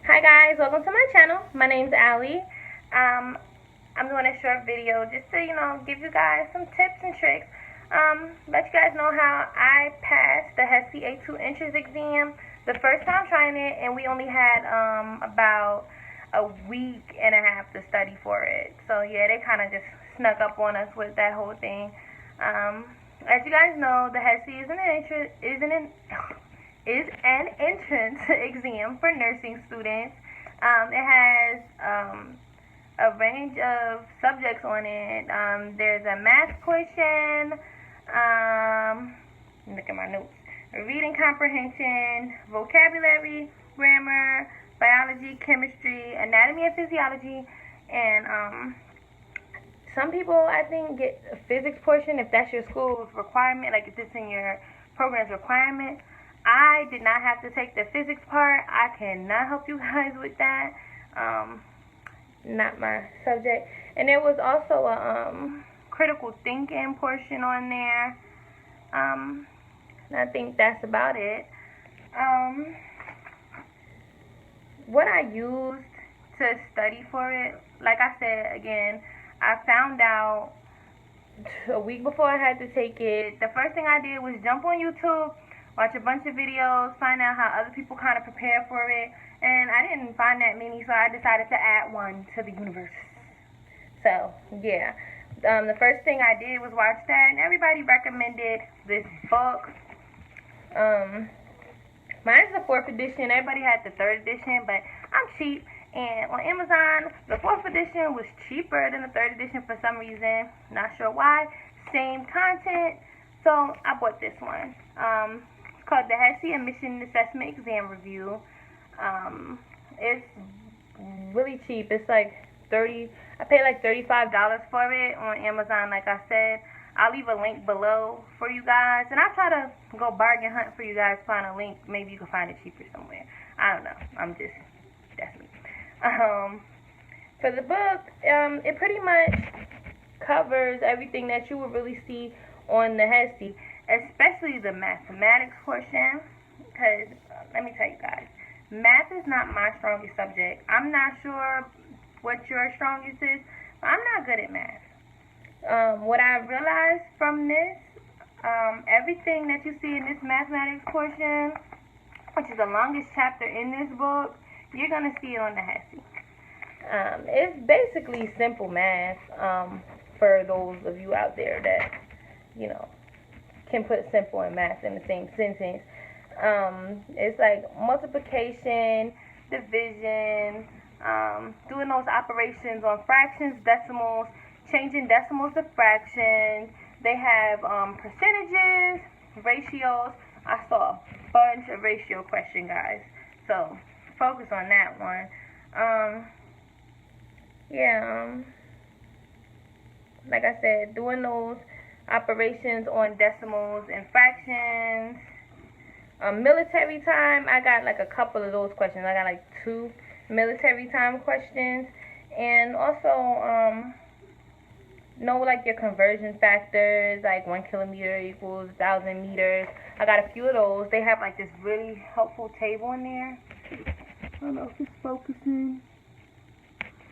Hi guys, welcome to my channel. My name's Allie. I'm doing a short video just to, give you guys some tips and tricks. Let you guys know how I passed the HESI A2 entrance exam the first time trying it, and we only had about a week and a half to study for it. So yeah, they kind of just snuck up on us with that whole thing. As you guys know, the HESI is an entrance exam for nursing students. It has a range of subjects on it. There's a math portion, look at my notes, reading comprehension, vocabulary, grammar, biology, chemistry, anatomy and physiology, and some people, I think, get a physics portion if that's your school's requirement, like if it's in your program's requirement. I did not have to take the physics part. I cannot help you guys with that. Not my subject. And there was also a critical thinking portion on there. I think that's about it. What I used to study for it, like I said again, I found out a week before I had to take it. The first thing I did was jump on YouTube, watch a bunch of videos, find out how other people kind of prepare for it, and I didn't find that many, so I decided to add one to the universe. So, yeah. The first thing I did was watch that, and everybody recommended this book. Mine's the 4th edition. Everybody had the 3rd edition, but I'm cheap, and on Amazon, the 4th edition was cheaper than the 3rd edition for some reason. Not sure why. Same content, so I bought this one. It's called the HESI Admission Assessment Exam Review. It's really cheap. It's like I paid like $35 for it on Amazon, like I said. I'll leave a link below for you guys, and I'll try to go bargain hunt for you guys, find a link. Maybe you can find it cheaper somewhere. I don't know. That's me. For the book, it pretty much covers everything that you would really see on the HESI, especially the mathematics portion, because let me tell you guys, math is not my strongest subject. I'm not sure what your strongest is, but I'm not good at math. What I realized from this, everything that you see in this mathematics portion, which is the longest chapter in this book, you're going to see it on the HESI. It's basically simple math, for those of you out there that, can put simple and math in the same sentence. It's like multiplication, division, doing those operations on fractions, decimals, changing decimals to fractions. They have percentages, ratios. I saw a bunch of ratio questions, guys, so focus on that one. Like I said, doing those operations on decimals and fractions. Military time, I got like a couple of those questions. I got like 2 military time questions, and also know like your conversion factors, like 1 kilometer equals 1,000 meters. I got a few of those. They have like this really helpful table in there. I don't know if it's focusing,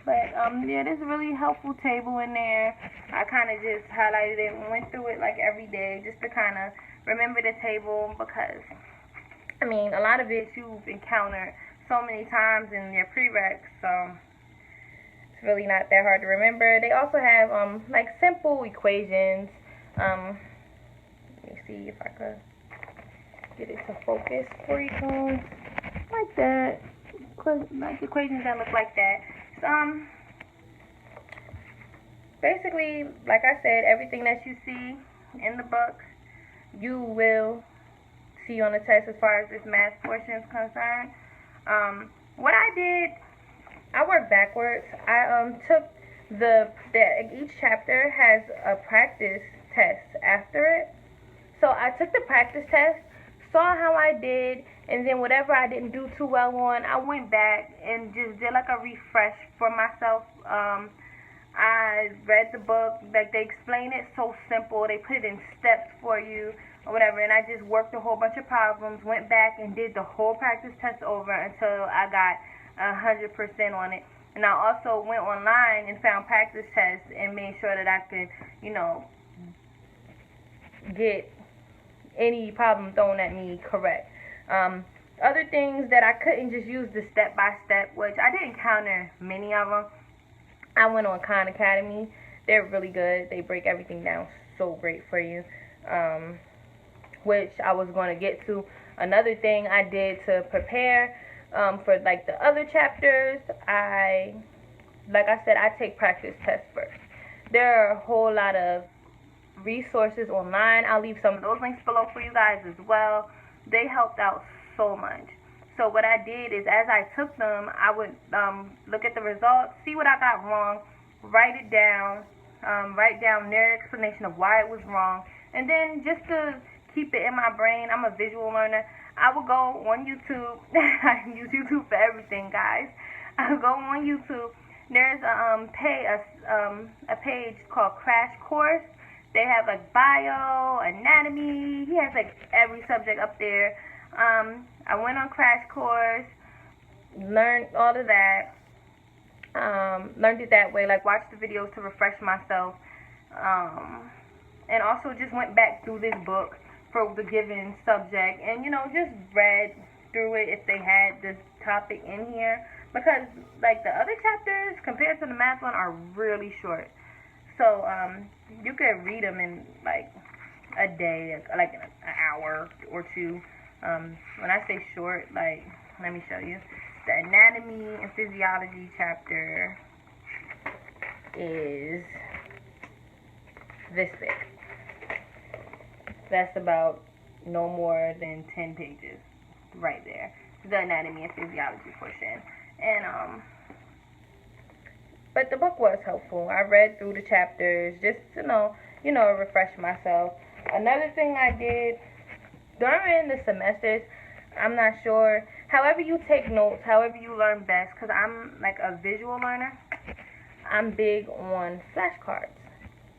but yeah, there's a really helpful table in there. I kind of just highlighted it and went through it like every day just to kind of remember the table, because I mean, a lot of it you've encountered so many times in your prereqs, so it's really not that hard to remember. They also have like simple equations. Let me see if I could get it to focus for you guys. Like that. Like equations that look like that. So, basically, like I said, everything that you see in the book, you will see on the test as far as this math portion is concerned. What I did, I worked backwards. I took each chapter has a practice test after it. So I took the practice test, saw how I did, and then whatever I didn't do too well on, I went back and just did like a refresh for myself. I read the book, like they explain it so simple, they put it in steps for you or whatever, and I just worked a whole bunch of problems, went back and did the whole practice test over until I got 100% on it. And I also went online and found practice tests and made sure that I could, get any problem thrown at me correct. Other things that I couldn't just use the step-by-step, which I didn't encounter many of them. I went on Khan Academy. They're really good. They break everything down so great for you, which I was going to get to. Another thing I did to prepare for like the other chapters, like I said, I take practice tests first. There are a whole lot of resources online. I'll leave some of those links below for you guys as well. They helped out so much. So what I did is, as I took them, I would look at the results, see what I got wrong, write it down, write down their explanation of why it was wrong, and then just to keep it in my brain, I'm a visual learner, I will go on YouTube. I use YouTube for everything, guys. I will go on YouTube. There's a page called Crash Course. They have like bio, anatomy. He has like every subject up there. I went on Crash Course, learned all of that. Learned it that way, like watched the videos to refresh myself. And also just went back through this book for the given subject and, just read through it if they had this topic in here. Because, like, the other chapters, compared to the math one, are really short. So, you could read them in, like, a day, like an hour or two. When I say short, like, let me show you. The anatomy and physiology chapter is this big. That's about no more than 10 pages right there. The anatomy and physiology portion. And, but the book was helpful. I read through the chapters just to refresh myself. Another thing I did during the semesters, I'm not sure, however you take notes, however you learn best, because I'm like a visual learner, I'm big on flashcards.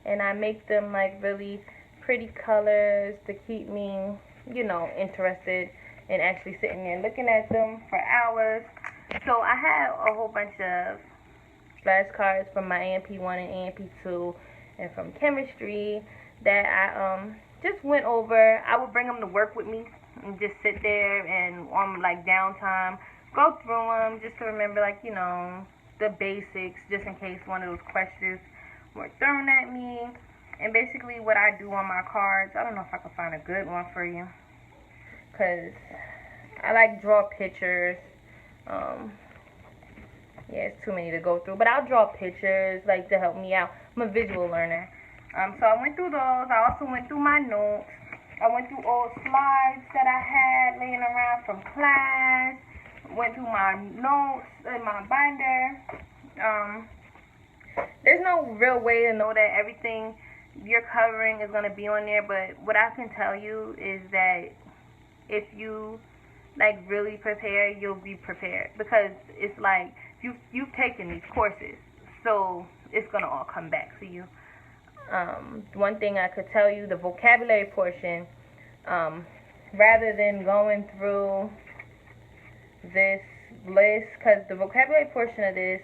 And I make them like really pretty colors to keep me, interested in actually sitting there looking at them for hours. So I have a whole bunch of flashcards from my AMP1 and AMP2 and from chemistry that I just went over. I would bring them to work with me and just sit there and on like downtime, go through them just to remember the basics, just in case one of those questions were thrown at me. And basically what I do on my cards, I don't know if I can find a good one for you, because I like draw pictures. Yeah, it's too many to go through, but I'll draw pictures like to help me out. I'm a visual learner. So I went through those. I also went through my notes. I went through old slides that I had laying around from class. Went through my notes in my binder. There's no real way to know that everything you're covering is going to be on there, but what I can tell you is that if you really prepare, you'll be prepared, because it's like you've taken these courses, so it's going to all come back to you. One thing I could tell you, the vocabulary portion, rather than going through this list, because the vocabulary portion of this,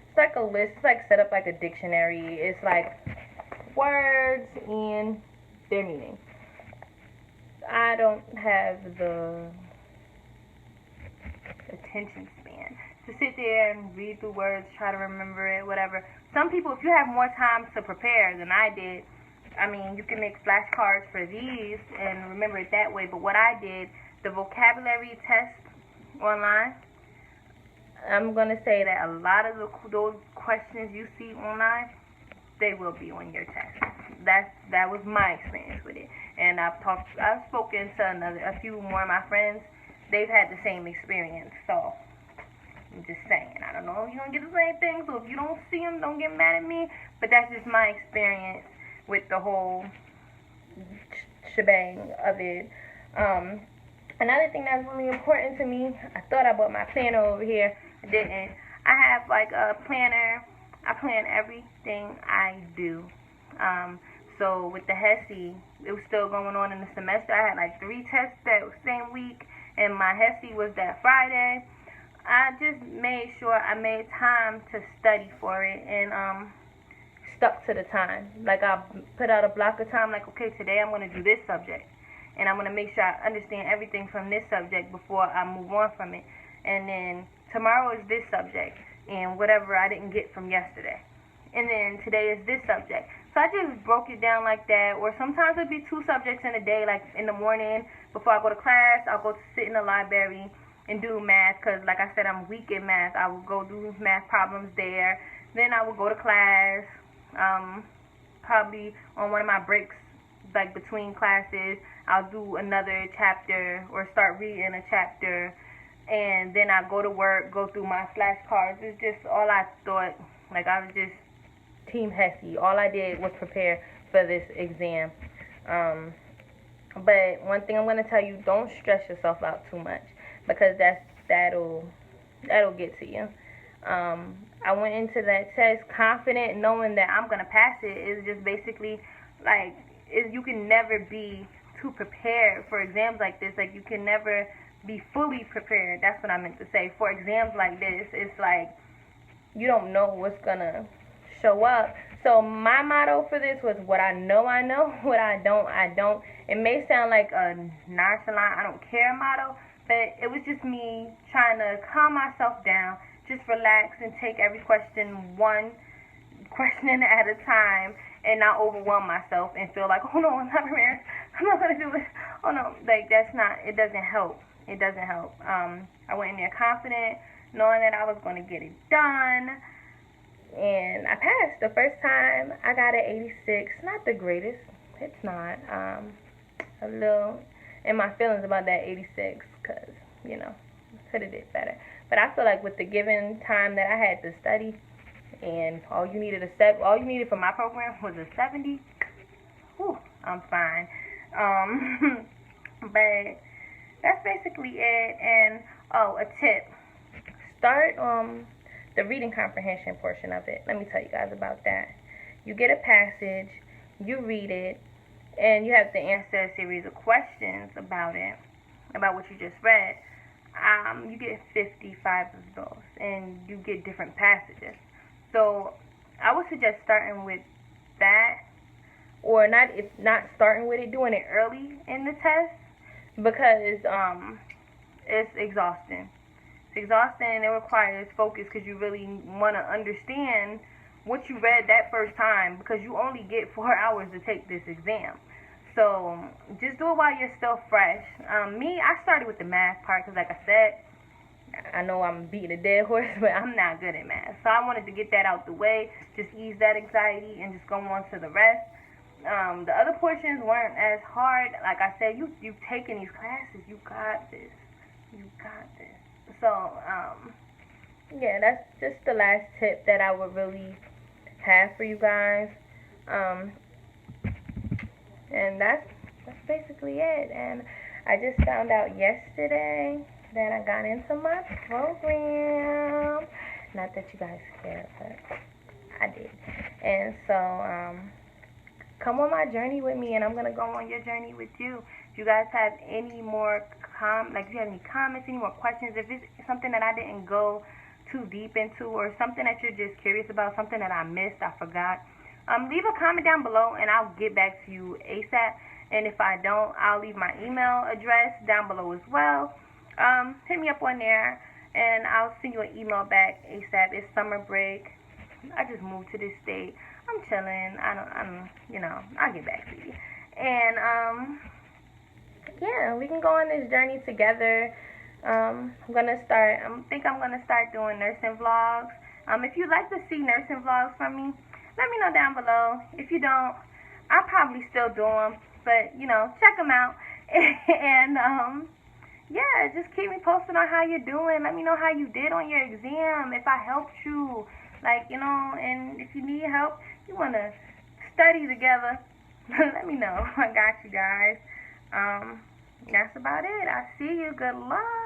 it's like a list, it's like set up like a dictionary. It's like words and their meaning. I don't have the attention span to sit there and read through words, try to remember it, whatever. Some people, if you have more time to prepare than I did, you can make flashcards for these and remember it that way. But what I did, the vocabulary test online, I'm going to say that a lot of those questions you see online, they will be on your test. That was my experience with it. And I've spoken to a few more of my friends. They've had the same experience. So I'm just saying, I don't know if you're going to get the same thing, so if you don't see them, don't get mad at me. But that's just my experience with the whole shebang of it. Another thing that's really important to me, I thought I brought my planner over here. I didn't. I have like a planner. I plan everything I do. So with the HESI, it was still going on in the semester. I had like 3 tests that same week, and my HESI was that Friday. I just made sure I made time to study for it, and stuck to the time. Like, I put out a block of time, like, okay, today I'm going to do this subject, and I'm going to make sure I understand everything from this subject before I move on from it. And then tomorrow is this subject, and whatever I didn't get from yesterday. And then today is this subject. So I just broke it down like that. Or sometimes it'd be 2 subjects in a day. Like in the morning, before I go to class, I'll go sit in the library and do math. Because like I said, I'm weak in math. I will go do math problems there. Then I will go to class, probably on one of my breaks, like between classes, I'll do another chapter or start reading a chapter. And then I go to work, go through my flashcards. It's just all I thought. Like, I was just Team HESI. All I did was prepare for this exam. But one thing I'm going to tell you, don't stress yourself out too much, because that'll get to you. I went into that test confident, knowing that I'm going to pass it. It's just basically, like, you can never be too prepared for exams like this. Like, you can never be fully prepared. That's what I meant to say. For exams like this, it's like you don't know what's going to show up. So my motto for this was, what I know, what I don't, I don't. It may sound like a nonchalant, I don't care motto, but it was just me trying to calm myself down, just relax and take every question one question at a time, and not overwhelm myself and feel like, oh no, I'm not prepared, I'm not going to do it, oh no. Like, that's not, it doesn't help. It doesn't help. I went in there confident, knowing that I was going to get it done. And I passed. The first time I got an 86. Not the greatest. It's not. A little in my feelings about that 86, because, you know, could have did better. But I feel like with the given time that I had to study, and all you needed for my program was a 70. Whew, I'm fine. But that's basically it. And a tip: start the reading comprehension portion of it. Let me tell you guys about that. You get a passage, you read it, and you have to answer a series of questions about it, about what you just read. You get 55 of those, and you get different passages. So I would suggest starting with that, or not. If not starting with it, doing it early in the test, because it's exhausting. Exhausting, and it requires focus, because you really want to understand what you read that first time, because you only get 4 hours to take this exam. So just do it while you're still fresh. I started with the math part, because like I said, I know I'm beating a dead horse, but I'm not good at math. So I wanted to get that out the way, just ease that anxiety, and just go on to the rest. The other portions weren't as hard. Like I said, you've taken these classes. You got this. You got this. So, yeah, that's just the last tip that I would really have for you guys. And that's basically it. And I just found out yesterday that I got into my program. Not that you guys care, but I did. And so, come on my journey with me, and I'm going to go on your journey with you. If you guys have any more if you have any comments, any more questions, if it's something that I didn't go too deep into, or something that you're just curious about, something that I missed, I forgot, leave a comment down below, and I'll get back to you ASAP. And if I don't, I'll leave my email address down below as well. Hit me up on there, and I'll send you an email back ASAP. It's summer break. I just moved to this state. I'm chilling. I'll get back to you. And, yeah, we can go on this journey together. I think I'm gonna start doing nursing vlogs. If you'd like to see nursing vlogs from me, let me know down below. If you don't, I'll probably still do them, but check them out. And yeah, just keep me posted on how you're doing. Let me know how you did on your exam, if I helped you, and if you need help, you wanna study together, let me know. I got you guys. That's about it. I see you. Good luck.